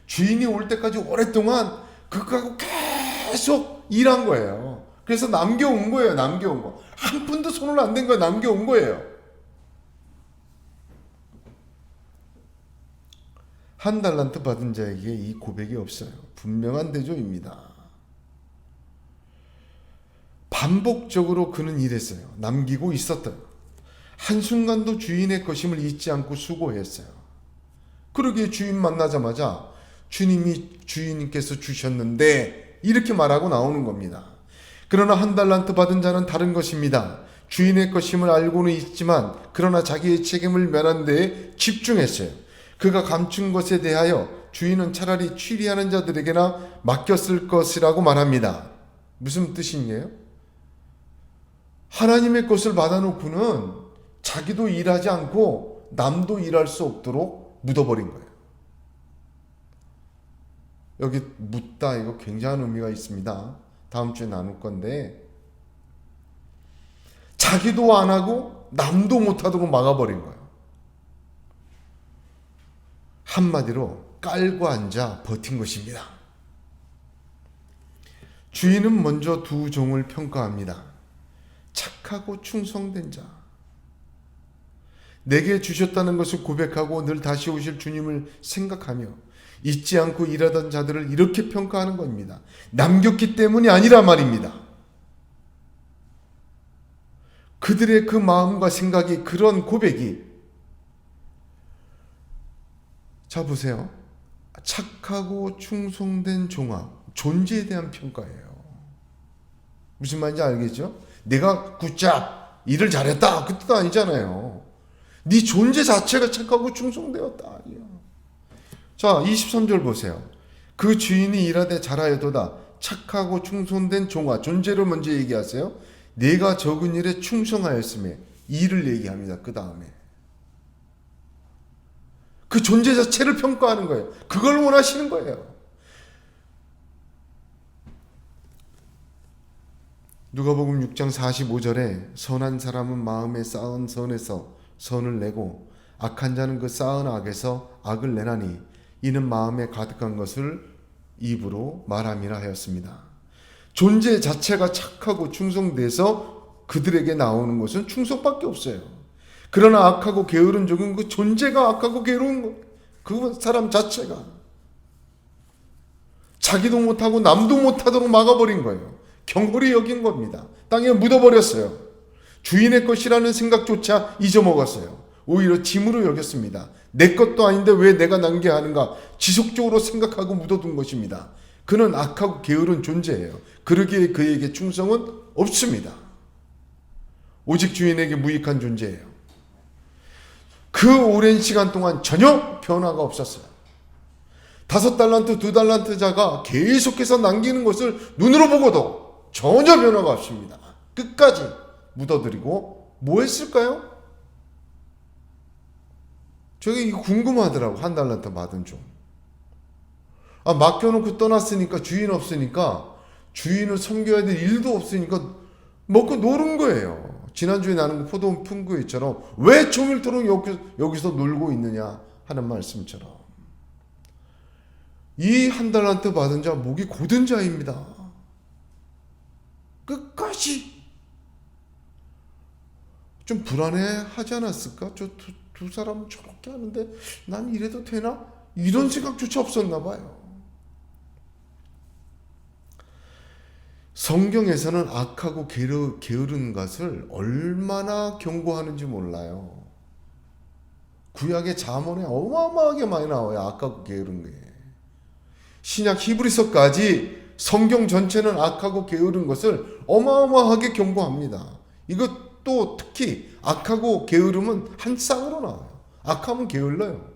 주인이 올 때까지 오랫동안 그거 하고 계속 일한 거예요. 그래서 남겨온 거예요. 남겨온 거. 한 푼도 손을 안 댄 거예요. 남겨온 거예요. 한 달란트 받은 자에게 이 고백이 없어요. 분명한 대조입니다. 반복적으로 그는 일했어요. 남기고 있었다. 한순간도 주인의 것임을 잊지 않고 수고했어요. 그러기에 주인 만나자마자 주인님께서 주셨는데 이렇게 말하고 나오는 겁니다. 그러나 한 달란트 받은 자는 다른 것입니다. 주인의 것임을 알고는 있지만 그러나 자기의 책임을 면한 데에 집중했어요. 그가 감춘 것에 대하여 주인은 차라리 취리하는 자들에게나 맡겼을 것이라고 말합니다. 무슨 뜻이에요? 하나님의 것을 받아놓고는 자기도 일하지 않고 남도 일할 수 없도록 묻어버린 거예요. 여기 묻다 이거 굉장한 의미가 있습니다. 다음 주에 나눌 건데 자기도 안 하고 남도 못하도록 막아버린 거예요. 한마디로 깔고 앉아 버틴 것입니다. 주인은 먼저 두 종을 평가합니다. 착하고 충성된 자. 내게 주셨다는 것을 고백하고 늘 다시 오실 주님을 생각하며 잊지 않고 일하던 자들을 이렇게 평가하는 겁니다. 남겼기 때문이 아니라 말입니다. 그들의 그 마음과 생각이 그런 고백이 자 보세요. 착하고 충성된 종아 존재에 대한 평가예요. 무슨 말인지 알겠죠? 내가 굿잡 일을 잘했다 그 뜻도 아니잖아요. 네 존재 자체가 착하고 충성되었다 아니야. 자 23절 보세요. 그 주인이 일하되 잘하여도다 착하고 충성된 종아 존재를 먼저 얘기하세요. 내가 적은 일에 충성하였음에 일을 얘기합니다. 그 다음에 그 존재 자체를 평가하는 거예요. 그걸 원하시는 거예요. 누가복음 6장 45절에 선한 사람은 마음에 쌓은 선에서 선을 내고 악한 자는 그 쌓은 악에서 악을 내나니 이는 마음에 가득한 것을 입으로 말함이라 하였습니다. 존재 자체가 착하고 충성돼서 그들에게 나오는 것은 충성밖에 없어요. 그러나 악하고 게으른 종은 그 존재가 악하고 게으른 것, 그 사람 자체가 자기도 못하고 남도 못하도록 막아버린 거예요. 경홀히 여긴 겁니다. 땅에 묻어버렸어요. 주인의 것이라는 생각조차 잊어먹었어요. 오히려 짐으로 여겼습니다. 내 것도 아닌데 왜 내가 남겨야 하는가 지속적으로 생각하고 묻어둔 것입니다. 그는 악하고 게으른 존재예요. 그러기에 그에게 충성은 없습니다. 오직 주인에게 무익한 존재예요. 그 오랜 시간 동안 전혀 변화가 없었어요. 5달란트, 2달란트 자가 계속해서 남기는 것을 눈으로 보고도 전혀 변화가 없습니다. 끝까지 묻어드리고 뭐 했을까요? 저게 이거 궁금하더라고. 1달란트 받은 종. 맡겨놓고 떠났으니까 주인 없으니까 주인을 섬겨야 될 일도 없으니까 먹고 노는 거예요. 지난주에 나는 포도원 풍구회처럼 왜 종일토록 여기서 놀고 있느냐 하는 말씀처럼 이 1달란트 받은 자 목이 고든 자입니다. 끝까지 좀 불안해하지 않았을까? 저 두 사람은 저렇게 하는데 난 이래도 되나? 이런 생각조차 없었나 봐요. 성경에서는 악하고 게으른 것을 얼마나 경고하는지 몰라요. 구약의 잠언에 어마어마하게 많이 나와요. 악하고 게으른 게. 신약 히브리서까지 성경 전체는 악하고 게으른 것을 어마어마하게 경고합니다. 이것도 특히 악하고 게으름은 한 쌍으로 나와요. 악하면 게을러요.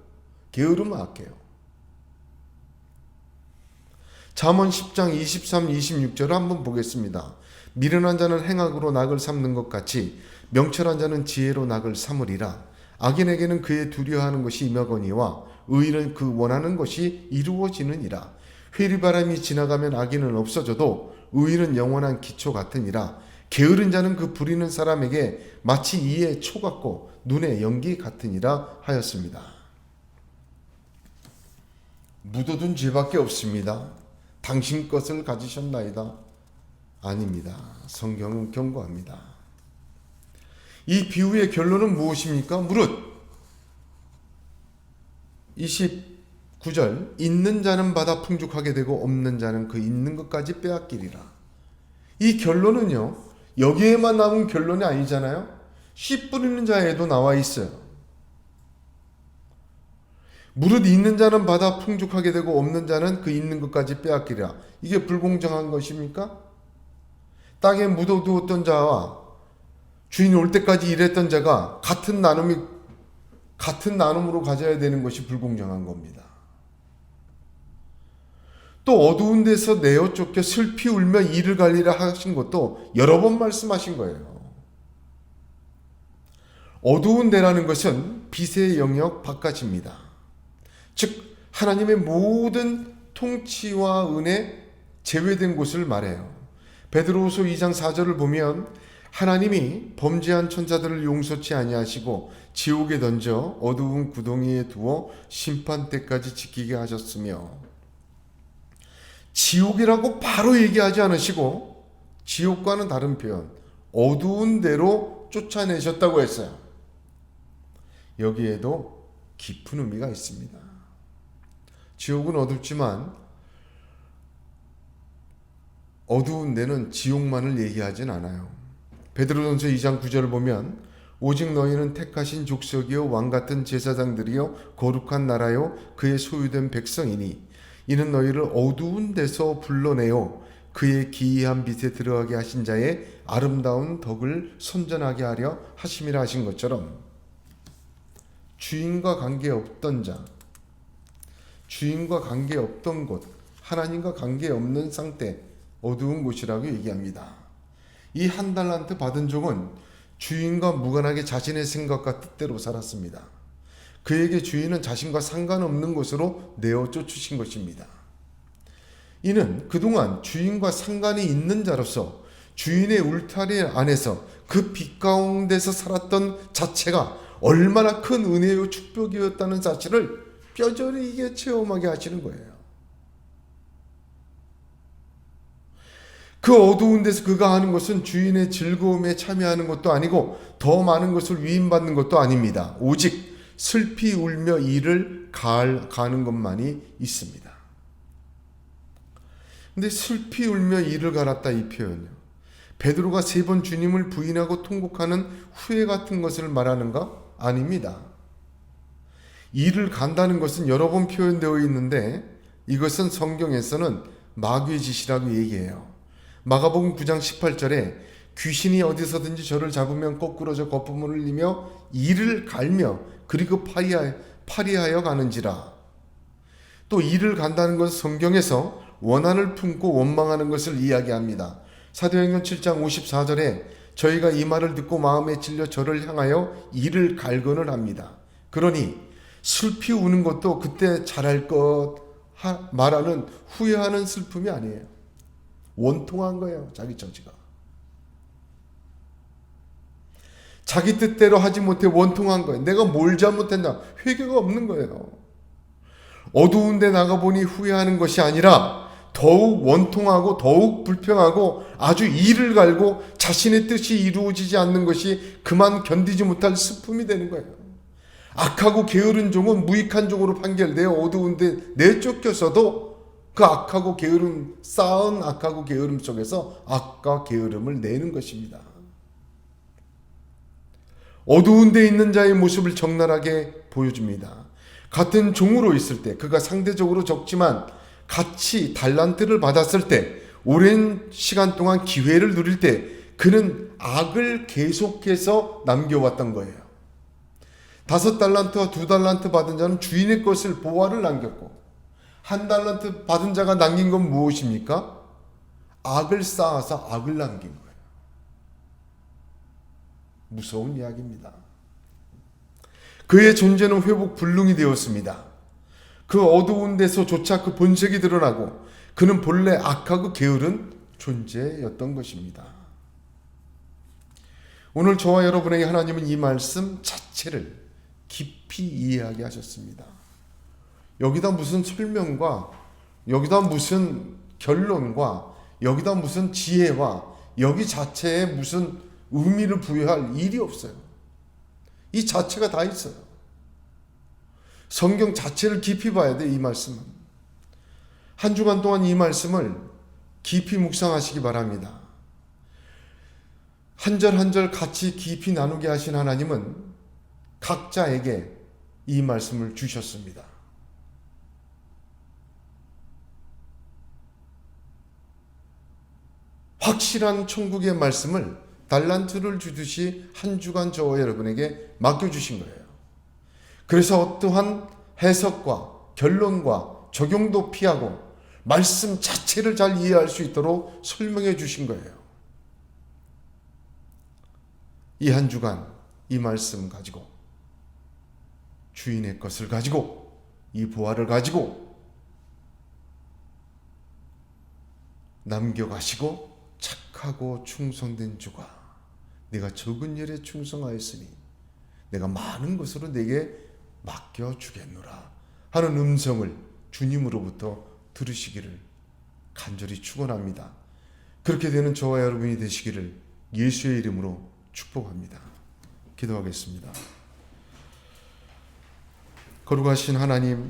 게으름은 악해요. 잠언 10장 23, 26절을 한번 보겠습니다. 미련한 자는 행악으로 낙을 삼는 것 같이 명철한 자는 지혜로 낙을 삼으리라. 악인에게는 그의 두려워하는 것이 임하거니와 의인은 그 원하는 것이 이루어지느니라. 회리바람이 지나가면 악인은 없어져도 의인은 영원한 기초 같으니라. 게으른 자는 그 부리는 사람에게 마치 이의 초 같고 눈에 연기 같으니라 하였습니다. 묻어둔 죄밖에 없습니다. 당신 것을 가지셨나이다. 아닙니다. 성경은 경고합니다. 이 비유의 결론은 무엇입니까? 무릇 29절 있는 자는 받아 풍족하게 되고 없는 자는 그 있는 것까지 빼앗기리라. 이 결론은요, 여기에만 남은 결론이 아니잖아요. 씨 뿌리는 자에도 나와 있어요. 무릇 있는 자는 받아 풍족하게 되고 없는 자는 그 있는 것까지 빼앗기리라. 이게 불공정한 것입니까? 땅에 묻어두었던 자와 주인이 올 때까지 일했던 자가 같은 나눔으로 가져야 되는 것이 불공정한 겁니다. 또 어두운 데서 내어 쫓겨 슬피 울며 이를 갈리라 하신 것도 여러 번 말씀하신 거예요. 어두운 데라는 것은 빛의 영역 바깥입니다. 즉 하나님의 모든 통치와 은혜 제외된 곳을 말해요. 베드로후서 2장 4절을 보면 하나님이 범죄한 천사들을 용서치 아니하시고 지옥에 던져 어두운 구덩이에 두어 심판 때까지 지키게 하셨으며, 지옥이라고 바로 얘기하지 않으시고 지옥과는 다른 표현 어두운 데로 쫓아내셨다고 했어요. 여기에도 깊은 의미가 있습니다. 지옥은 어둡지만 어두운 데는 지옥만을 얘기하진 않아요. 베드로전서 2장 9절을 보면 오직 너희는 택하신 족속이요 왕같은 제사장들이요 거룩한 나라요 그의 소유된 백성이니 이는 너희를 어두운 데서 불러내어 그의 기이한 빛에 들어가게 하신 자의 아름다운 덕을 선전하게 하려 하심이라 하신 것처럼, 주인과 관계없던 자, 주인과 관계없던 곳, 하나님과 관계없는 상태, 어두운 곳이라고 얘기합니다. 이 한 달란트 받은 종은 주인과 무관하게 자신의 생각과 뜻대로 살았습니다. 그에게 주인은 자신과 상관없는 곳으로 내어 쫓으신 것입니다. 이는 그동안 주인과 상관이 있는 자로서 주인의 울타리 안에서 그 빛 가운데서 살았던 자체가 얼마나 큰 은혜요 축복이었다는 사실을 뼈저리 이게 체험하게 하시는 거예요. 그 어두운 데서 그가 하는 것은 주인의 즐거움에 참여하는 것도 아니고 더 많은 것을 위임받는 것도 아닙니다. 오직 슬피 울며 이를 가는 것만이 있습니다. 근데 슬피 울며 이를 갈았다 이 표현이요, 베드로가 3번 주님을 부인하고 통곡하는 후회 같은 것을 말하는가? 아닙니다. 이를 간다는 것은 여러 번 표현되어 있는데 이것은 성경에서는 마귀의 짓이라고 얘기해요. 마가복음 9장 18절에 귀신이 어디서든지 저를 잡으면 거꾸로 저 거품을 흘리며 이를 갈며 그리고 파리하여 가는지라. 또 이를 간다는 것은 성경에서 원한을 품고 원망하는 것을 이야기합니다. 사도행전 7장 54절에 저희가 이 말을 듣고 마음에 찔려 저를 향하여 이를 갈건을 합니다. 그러니 슬피 우는 것도 그때 잘할 것 말하는 후회하는 슬픔이 아니에요. 원통한 거예요. 자기 처지가. 자기 뜻대로 하지 못해 원통한 거예요. 내가 뭘 잘못했나? 회개가 없는 거예요. 어두운 데 나가보니 후회하는 것이 아니라 더욱 원통하고 더욱 불평하고 아주 이를 갈고 자신의 뜻이 이루어지지 않는 것이 그만 견디지 못할 슬픔이 되는 거예요. 악하고 게으른 종은 무익한 종으로 판결되어 어두운 데 내쫓겨서도 그 악하고 게으름, 쌓은 악하고 게으름 속에서 악과 게으름을 내는 것입니다. 어두운 데 있는 자의 모습을 적나라하게 보여줍니다. 같은 종으로 있을 때, 그가 상대적으로 적지만 같이 달란트를 받았을 때, 오랜 시간 동안 기회를 누릴 때 그는 악을 계속해서 남겨왔던 거예요. 5달란트와 2달란트 받은 자는 주인의 것을 보화를 남겼고, 1달란트 받은 자가 남긴 건 무엇입니까? 악을 쌓아서 악을 남긴 거예요. 무서운 이야기입니다. 그의 존재는 회복 불능이 되었습니다. 그 어두운 데서조차 그 본색이 드러나고 그는 본래 악하고 게으른 존재였던 것입니다. 오늘 저와 여러분에게 하나님은 이 말씀 자체를 깊이 이해하게 하셨습니다. 여기다 무슨 설명과 여기다 무슨 결론과 여기다 무슨 지혜와 여기 자체에 무슨 의미를 부여할 일이 없어요. 이 자체가 다 있어요. 성경 자체를 깊이 봐야 돼. 이 말씀은 한 주간 동안 이 말씀을 깊이 묵상하시기 바랍니다. 한 절 한 절 같이 깊이 나누게 하신 하나님은 각자에게 이 말씀을 주셨습니다. 확실한 천국의 말씀을 달란트를 주듯이 한 주간 저와 여러분에게 맡겨주신 거예요. 그래서 어떠한 해석과 결론과 적용도 피하고 말씀 자체를 잘 이해할 수 있도록 설명해 주신 거예요. 이 한 주간 이 말씀 가지고 주인의 것을 가지고 이 보화를 가지고 남겨가시고 착하고 충성된 주가 내가 적은 일에 충성하였으니 내가 많은 것으로 내게 맡겨주겠노라 하는 음성을 주님으로부터 들으시기를 간절히 축원합니다. 그렇게 되는 저와 여러분이 되시기를 예수의 이름으로 축복합니다. 기도하겠습니다. 거룩하신 하나님,